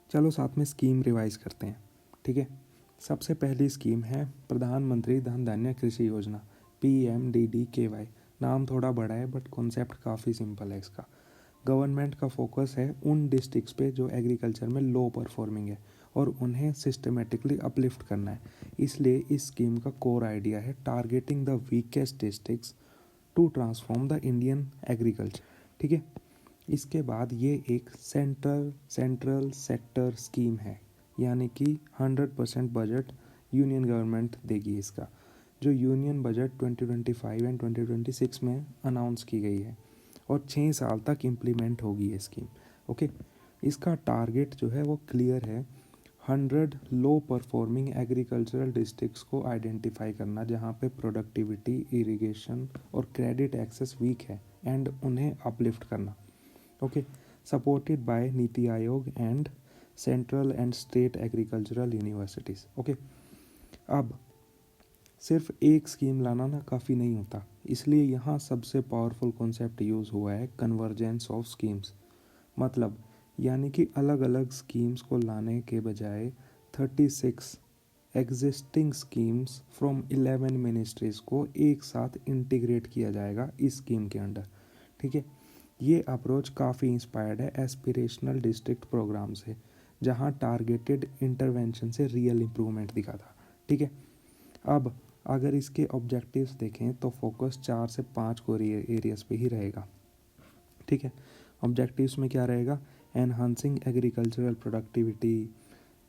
चलो साथ में स्कीम रिवाइज करते हैं, ठीक है। सबसे पहली स्कीम है प्रधानमंत्री धन धान्य कृषि योजना, PMDDKY। नाम थोड़ा बड़ा है बट कॉन्सेप्ट काफ़ी सिंपल है इसका। गवर्नमेंट का फोकस है उन डिस्ट्रिक्ट्स पे जो एग्रीकल्चर में लो परफॉर्मिंग है और उन्हें सिस्टमेटिकली अपलिफ्ट करना है। इसलिए इस स्कीम का कोर आइडिया है targeting the weakest districts to transform the Indian agriculture, ठीक है। इसके बाद ये एक सेंट्रल सेक्टर स्कीम है, यानी कि 100% बजट यूनियन गवर्नमेंट देगी इसका, जो यूनियन बजट 2025 एंड 2026 में अनाउंस की गई है और 6 साल तक इम्प्लीमेंट होगी ये स्कीम, ओके। इसका टारगेट जो है वो क्लियर है, 100 लो परफॉर्मिंग एग्रीकल्चरल डिस्ट्रिक्ट्स को आइडेंटिफाई करना जहाँ पे प्रोडक्टिविटी, इरिगेशन और क्रेडिट एक्सेस वीक है एंड उन्हें अपलिफ्ट करना, okay. Supported by NITI Aayog and central and state agricultural universities, okay. अब सिर्फ एक स्कीम लाना ना काफ़ी नहीं होता, इसलिए यहाँ सबसे पावरफुल कॉन्सेप्ट यूज़ हुआ है कन्वर्जेंस ऑफ स्कीम्स। मतलब यानी कि अलग अलग स्कीम्स को लाने के बजाय 36 एग्जिस्टिंग स्कीम्स फ्रॉम 11 मिनिस्ट्रीज़ को एक साथ इंटीग्रेट किया जाएगा इस स्कीम के अंडर, ठीक है। ये अप्रोच काफ़ी इंस्पायर्ड है एस्पिरेशनल डिस्ट्रिक्ट प्रोग्राम से, जहाँ टारगेटेड इंटरवेंशन से रियल इम्प्रूवमेंट दिखा था, ठीक है। अब अगर इसके ऑब्जेक्टिव्स देखें तो फोकस 4 से 5 कोर एरियाज पे ही रहेगा, ठीक है। ऑब्जेक्टिव्स में क्या रहेगा, enhancing agricultural productivity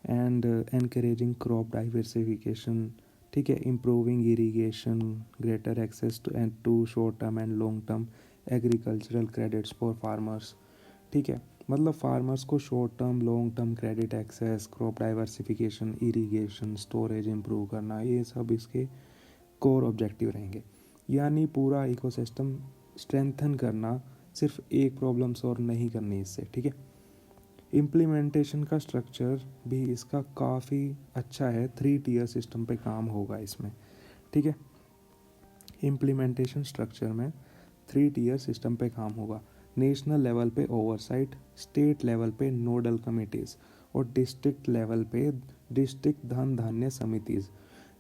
and encouraging crop diversification, ठीक है, improving irrigation, greater access to short term and long term agricultural credits for farmers, ठीक है। मतलब फार्मर्स को short term long term credit access, crop diversification, irrigation, storage improve करना, ये सब इसके कोर ऑब्जेक्टिव रहेंगे। यानी पूरा इकोसिस्टम स्ट्रेंथन करना, सिर्फ एक प्रॉब्लम सॉल्व नहीं करनी इससे, ठीक है। इम्प्लीमेंटेशन का स्ट्रक्चर भी इसका काफ़ी अच्छा है, 3 टियर सिस्टम पे काम होगा इसमें, ठीक है। इम्प्लीमेंटेशन स्ट्रक्चर में 3 टियर सिस्टम पे काम होगा। नेशनल लेवल पे ओवरसाइट, स्टेट लेवल पे नोडल कमिटीज़ और डिस्ट्रिक्ट लेवल पे डिस्ट्रिक्ट धन धान्य समितिज़,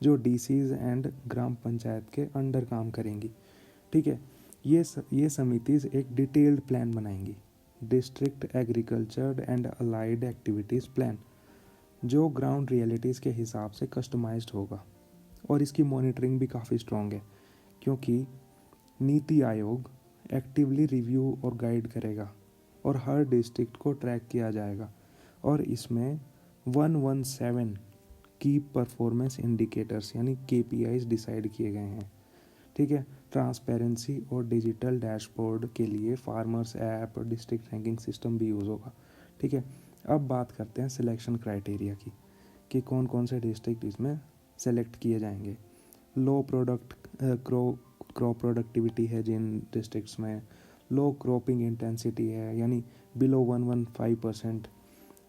जो DCs एंड ग्राम पंचायत के अंडर काम करेंगी, ठीक है। ये समितिज़ एक डिटेल्ड प्लान बनाएंगी, district agriculture and allied activities plan, जो ग्राउंड रियलिटीज़ के हिसाब से कस्टमाइज्ड होगा। और इसकी मॉनिटरिंग भी काफ़ी स्ट्रॉन्ग है, क्योंकि नीति आयोग एक्टिवली रिव्यू और गाइड करेगा और हर डिस्ट्रिक्ट को ट्रैक किया जाएगा। और इसमें 117 की परफॉर्मेंस इंडिकेटर्स यानी KPIs डिसाइड किए गए हैं, ठीक है। ट्रांसपेरेंसी और डिजिटल डैशबोर्ड के लिए farmers app, district ranking system भी यूज़ होगा, ठीक है। अब बात करते हैं सिलेक्शन क्राइटेरिया की, कि कौन कौन से डिस्ट्रिक्ट इसमें सेलेक्ट किए जाएंगे। लो क्रॉप प्रोडक्टिविटी है जिन डिस्ट्रिक्ट्स में, लो क्रॉपिंग इंटेंसिटी है यानी बिलो 115%,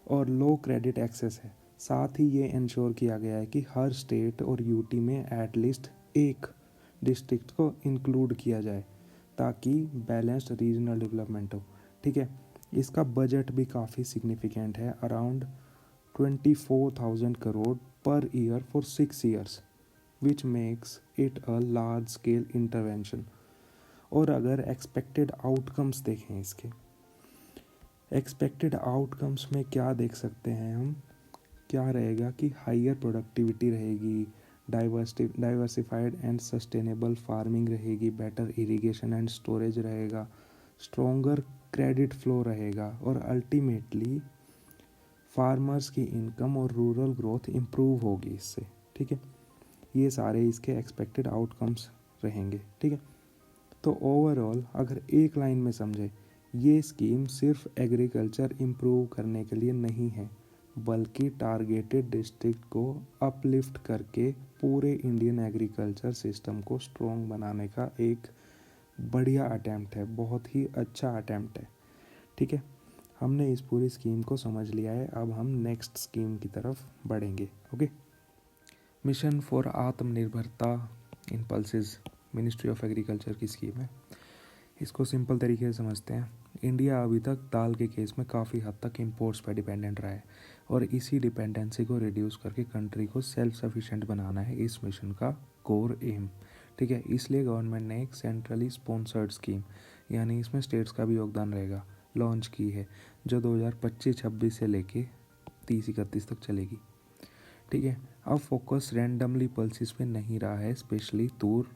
और लो क्रेडिट एक्सेस है। साथ ही ये इंश्योर किया गया है कि हर स्टेट और यूटी में एटलीस्ट एक डिस्ट्रिक्ट को इंक्लूड किया जाए, ताकि बैलेंस्ड रीजनल डेवलपमेंट हो, ठीक है। इसका बजट भी काफ़ी सिग्निफिकेंट है, around 24,000 crore per year for 6 years, which makes it a large scale intervention. और अगर एक्सपेक्टेड आउटकम्स देखें इसके, एक्सपेक्टेड आउटकम्स में क्या देख सकते हैं हम, क्या रहेगा कि हाइयर प्रोडक्टिविटी रहेगी, डाइवर्सिफाइड एंड सस्टेनेबल फार्मिंग रहेगी, बेटर इरिगेशन एंड स्टोरेज रहेगा, स्ट्रॉन्गर क्रेडिट फ्लो रहेगा और अल्टीमेटली फार्मर्स की इनकम और रूरल ग्रोथ इम्प्रूव होगी इससे, ठीक है। ये सारे इसके एक्सपेक्टेड आउटकम्स रहेंगे, ठीक है। तो ओवरऑल अगर एक लाइन में समझे, ये स्कीम सिर्फ एग्रीकल्चर इम्प्रूव करने के लिए नहीं है, बल्कि टारगेटेड डिस्ट्रिक्ट को अपलिफ्ट करके पूरे इंडियन एग्रीकल्चर सिस्टम को स्ट्रॉन्ग बनाने का एक बढ़िया अटैम्प्ट है, बहुत ही अच्छा अटैम्प्ट है, ठीक है। हमने इस पूरी स्कीम को समझ लिया है, अब हम नेक्स्ट स्कीम की तरफ बढ़ेंगे, ओके। मिशन फॉर आत्मनिर्भरता इन पल्सेस, मिनिस्ट्री ऑफ एग्रीकल्चर की स्कीम है। इसको सिंपल तरीके से समझते हैं, इंडिया अभी तक दाल के केस में काफ़ी हद तक इम्पोर्ट्स पर डिपेंडेंट रहा है और इसी डिपेंडेंसी को रिड्यूस करके कंट्री को सेल्फ सफिशिएंट बनाना है इस मिशन का कोर एम। ठीक है, इसलिए गवर्नमेंट ने एक सेंट्रली स्पॉन्सर्ड स्कीम, यानी इसमें स्टेट्स का भी योगदान रहेगा, लॉन्च की है, जो 2025-26 से लेके 30-31 तक चलेगी। ठीक है, अब फोकस रैंडमली पल्सिस पे नहीं रहा है, स्पेशली तूर,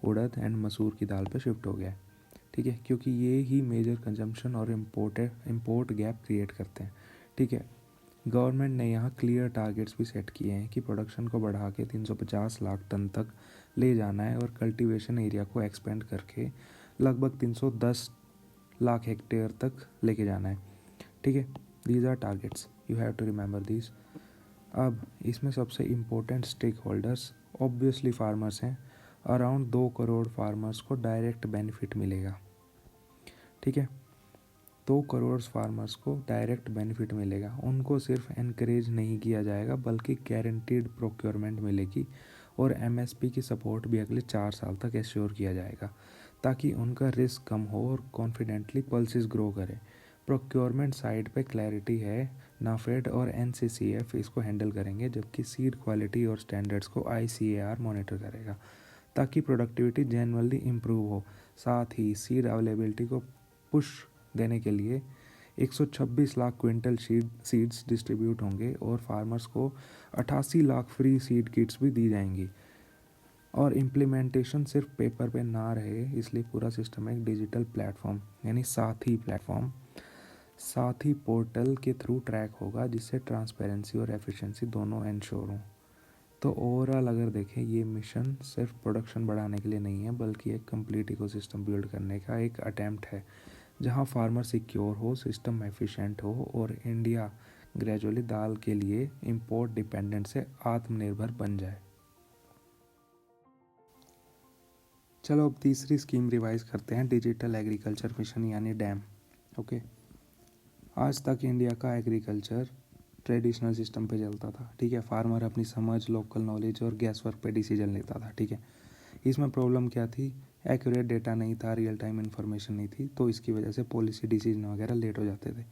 उड़द एंड मसूर की दाल पे शिफ्ट हो गया है। ठीक है, क्योंकि ये ही मेजर कंजम्पशन और इम्पोर्ट गैप क्रिएट करते हैं। ठीक है, गवर्नमेंट ने यहाँ क्लियर टारगेट्स भी सेट किए हैं कि प्रोडक्शन को बढ़ा के 350 लाख टन तक ले जाना है और कल्टीवेशन एरिया को एक्सपेंड करके लगभग 310 लाख हेक्टेयर तक लेके जाना है। ठीक है, these are targets, you have to remember these. अब इसमें सबसे important stakeholders obviously farmers हैं। अराउंड 2 करोड़ फार्मर्स को डायरेक्ट बेनिफिट मिलेगा। ठीक है, 2 करोड़ फार्मर्स को डायरेक्ट बेनिफिट मिलेगा। उनको सिर्फ एनकरेज नहीं किया जाएगा बल्कि गारंटीड प्रोक्योरमेंट मिलेगी और एमएसपी की सपोर्ट भी अगले 4 साल तक एश्योर किया जाएगा ताकि उनका रिस्क कम हो और कॉन्फिडेंटली पल्सेस ग्रो करें। प्रोक्योरमेंट साइड पे क्लैरिटी है, नाफेड और एनसीसीएफ इसको हैंडल करेंगे, जबकि सीड क्वालिटी और स्टैंडर्ड्स को आईसीएआर मॉनिटर करेगा ताकि प्रोडक्टिविटी जेन्युइनली इम्प्रूव हो। साथ ही सीड अवेलेबिलिटी को पुश देने के लिए 126 लाख क्विंटल सीड्स डिस्ट्रीब्यूट होंगे और फार्मर्स को 88 लाख फ्री सीड किट्स भी दी जाएंगी। और इम्प्लीमेंटेशन सिर्फ पेपर पे ना रहे, इसलिए पूरा सिस्टम एक डिजिटल प्लेटफॉर्म यानी साथी पोर्टल के थ्रू ट्रैक होगा, जिससे ट्रांसपेरेंसी और एफिशिएंसी दोनों इंश्योर हों। तो ओवरऑल अगर देखें, ये मिशन सिर्फ प्रोडक्शन बढ़ाने के लिए नहीं है बल्कि एक कंप्लीट इकोसिस्टम बिल्ड करने का एक अटेम्प्ट है, जहां फार्मर सिक्योर हो, सिस्टम एफिशिएंट हो और इंडिया ग्रेजुअली दाल के लिए इंपोर्ट डिपेंडेंट से आत्मनिर्भर बन जाए। चलो अब तीसरी स्कीम रिवाइज करते हैं, डिजिटल एग्रीकल्चर मिशन यानी डैम। ओके, आज तक इंडिया का एग्रीकल्चर ट्रेडिशनल सिस्टम पे चलता था। ठीक है, फार्मर अपनी समझ, लोकल नॉलेज और गैस वर्क पे डिसीजन लेता था। ठीक है, इसमें प्रॉब्लम क्या थी? एक्यूरेट डेटा नहीं था, रियल टाइम इन्फॉर्मेशन नहीं थी, तो इसकी वजह से पॉलिसी डिसीजन वगैरह लेट हो जाते थे।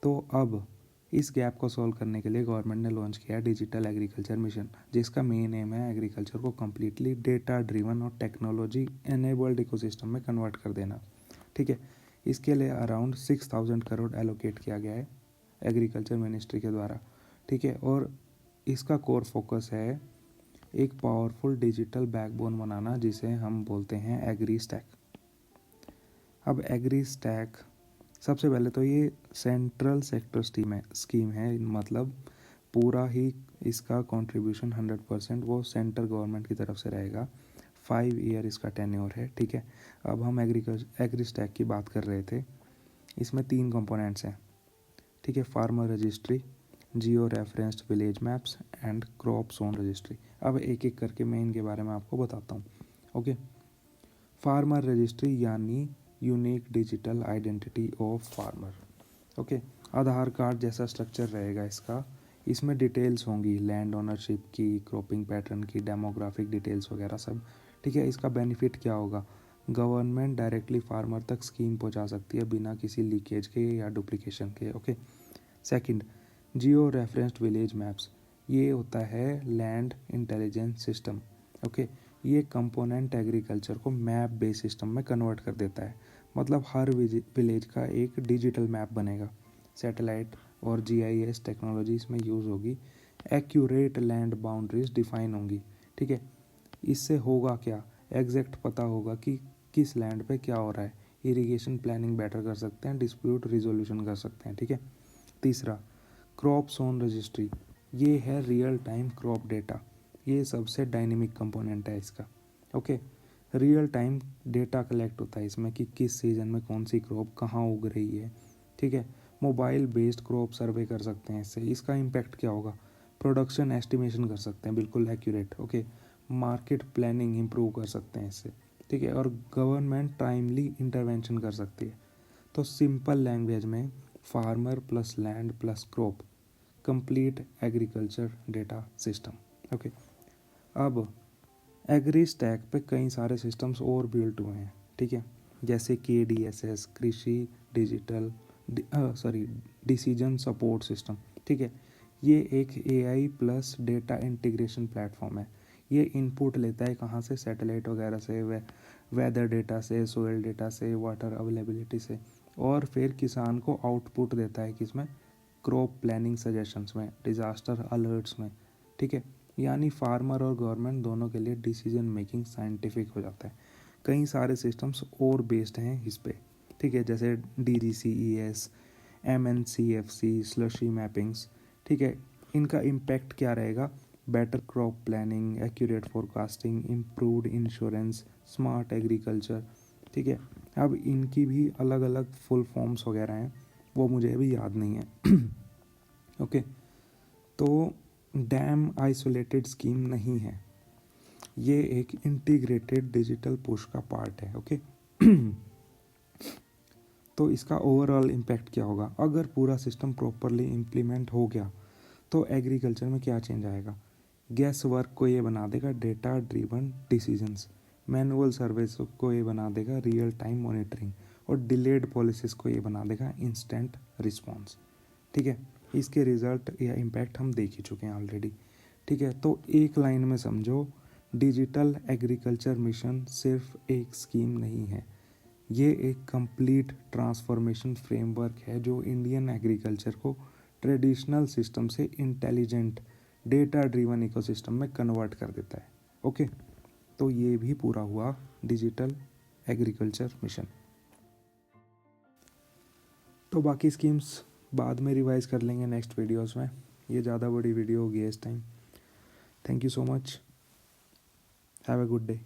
तो अब इस गैप को सॉल्व करने के लिए गवर्नमेंट ने लॉन्च किया डिजिटल एग्रीकल्चर मिशन, जिसका मेन एम है एग्रीकल्चर को कम्प्लीटली डेटा ड्रिवन और टेक्नोलॉजी एनेबल्ड इकोसिस्टम में कन्वर्ट कर देना। ठीक है, इसके लिए अराउंड 6000 करोड़ एलोकेट किया गया है एग्रीकल्चर मिनिस्ट्री के द्वारा। ठीक है, और इसका कोर फोकस है एक पावरफुल डिजिटल बैकबोन बनाना, जिसे हम बोलते हैं एग्री स्टैक। अब एग्री स्टैक सबसे पहले तो ये सेंट्रल सेक्टर स्कीम है, मतलब पूरा ही इसका कंट्रीब्यूशन 100% वो सेंट्रल गवर्नमेंट की तरफ से रहेगा। 5 ईयर इसका टेन्योर है। ठीक है, अब हम एग्री स्टैक की बात कर रहे थे। इसमें 3 कंपोनेंट्स हैं। ठीक है, farmer registry, Jio referenced village maps and crop zone registry. अब एक एक करके मैं इनके बारे में आपको बताता हूँ। ओके, फार्मर रजिस्ट्री यानी unique digital identity of farmer. Okay, Aadhaar card जैसा स्ट्रक्चर रहेगा इसका। इसमें डिटेल्स होंगी लैंड ओनरशिप की, क्रॉपिंग पैटर्न की, डेमोग्राफिक डिटेल्स वगैरह सब। ठीक है, इसका बेनिफिट क्या होगा? गवर्नमेंट डायरेक्टली फार्मर तक स्कीम पहुंचा सकती है बिना किसी लीकेज के या डुप्लीकेशन के। ओके, सेकंड, जियो रेफरेंस्ड विलेज मैप्स। ये होता है लैंड इंटेलिजेंस सिस्टम। ओके, ये कंपोनेंट एग्रीकल्चर को मैप बेस्ड सिस्टम में कन्वर्ट कर देता है, मतलब हर विलेज का एक डिजिटल मैप बनेगा। सैटेलाइट और जीआईएस टेक्नोलॉजी इसमें यूज़ होगी। एक्यूरेट लैंड बाउंड्रीज डिफाइन होंगी। ठीक है, इससे होगा क्या? एग्जैक्ट पता होगा कि किस लैंड पे क्या हो रहा है। इरिगेशन प्लानिंग बेटर कर सकते हैं, डिस्प्यूट रिजोल्यूशन कर सकते हैं। ठीक है, तीसरा, क्रॉप जोन रजिस्ट्री। ये है रियल टाइम क्रॉप डेटा। ये सबसे डायनेमिक कंपोनेंट है इसका। Okay, real time data collect होता है इसमें कि किस सीज़न में कौन सी क्रॉप कहाँ उग रही है। ठीक है, मोबाइल बेस्ड क्रॉप सर्वे कर सकते हैं इससे। इसका इम्पैक्ट क्या होगा? प्रोडक्शन एस्टिमेशन कर सकते हैं, बिल्कुल accurate. Okay, market planning improve कर सकते हैं इससे। ठीक है, और गवर्नमेंट टाइमली इंटरवेंशन कर सकती है। तो सिंपल लैंग्वेज में farmer plus land plus crop, complete agriculture data system. Okay, अब एग्री स्टैक पे कई सारे सिस्टम्स और बिल्ट हुए हैं। ठीक है, जैसे KDSS कृषि डिजिटल डिसीजन सपोर्ट सिस्टम। ठीक है, ये एक AI plus data integration platform है। ये इनपुट लेता है कहाँ से, सैटेलाइट वगैरह से, वेदर डेटा से, सोयल डेटा से, वाटर अवेलेबिलिटी से, और फिर किसान को आउटपुट देता है किसमें, क्रॉप प्लानिंग सजेशंस में, डिज़ास्टर अलर्ट्स में। ठीक है, यानी फार्मर और गवर्नमेंट दोनों के लिए डिसीजन मेकिंग साइंटिफिक हो जाता है। कई सारे सिस्टम्स और बेस्ड हैं इस पे। ठीक है, जैसे DDCES, MNCFC, स्लशी मैपिंग्स। ठीक है, इनका इम्पैक्ट क्या रहेगा, better crop planning, accurate forecasting, improved insurance, smart agriculture. ठीक है, अब इनकी भी अलग अलग फुल फॉर्म्स वगैरह हैं, वो मुझे अभी याद नहीं है। ओके, तो डैम आइसोलेटेड स्कीम नहीं है, ये एक इंटीग्रेटेड डिजिटल पुश का पार्ट है। ओके, तो इसका ओवरऑल इम्पैक्ट क्या होगा, अगर पूरा सिस्टम प्रॉपरली इम्प्लीमेंट हो गया तो एग्रीकल्चर में क्या चेंज आएगा, गैस वर्क को ये बना देगा data driven decisions, manual service को ये बना देगा रियल टाइम मॉनिटरिंग, और डिलेड पॉलिसीज़ को ये बना देगा इंस्टेंट रिस्पॉन्स। ठीक है, इसके रिजल्ट या इम्पैक्ट हम देख ही चुके हैं ऑलरेडी। ठीक है, तो एक लाइन में समझो, डिजिटल एग्रीकल्चर मिशन सिर्फ एक स्कीम नहीं है, ये एक कंप्लीट ट्रांसफॉर्मेशन फ्रेमवर्क है जो इंडियन एग्रीकल्चर को ट्रेडिशनल सिस्टम से इंटेलिजेंट डेटा ड्रिवन इकोसिस्टम में कन्वर्ट कर देता है। ओके, तो ये भी पूरा हुआ डिजिटल एग्रीकल्चर मिशन। तो बाकी स्कीम्स बाद में रिवाइज कर लेंगे नेक्स्ट वीडियोस में, ये ज़्यादा बड़ी वीडियो होगी इस time. Thank you so much, have a good day.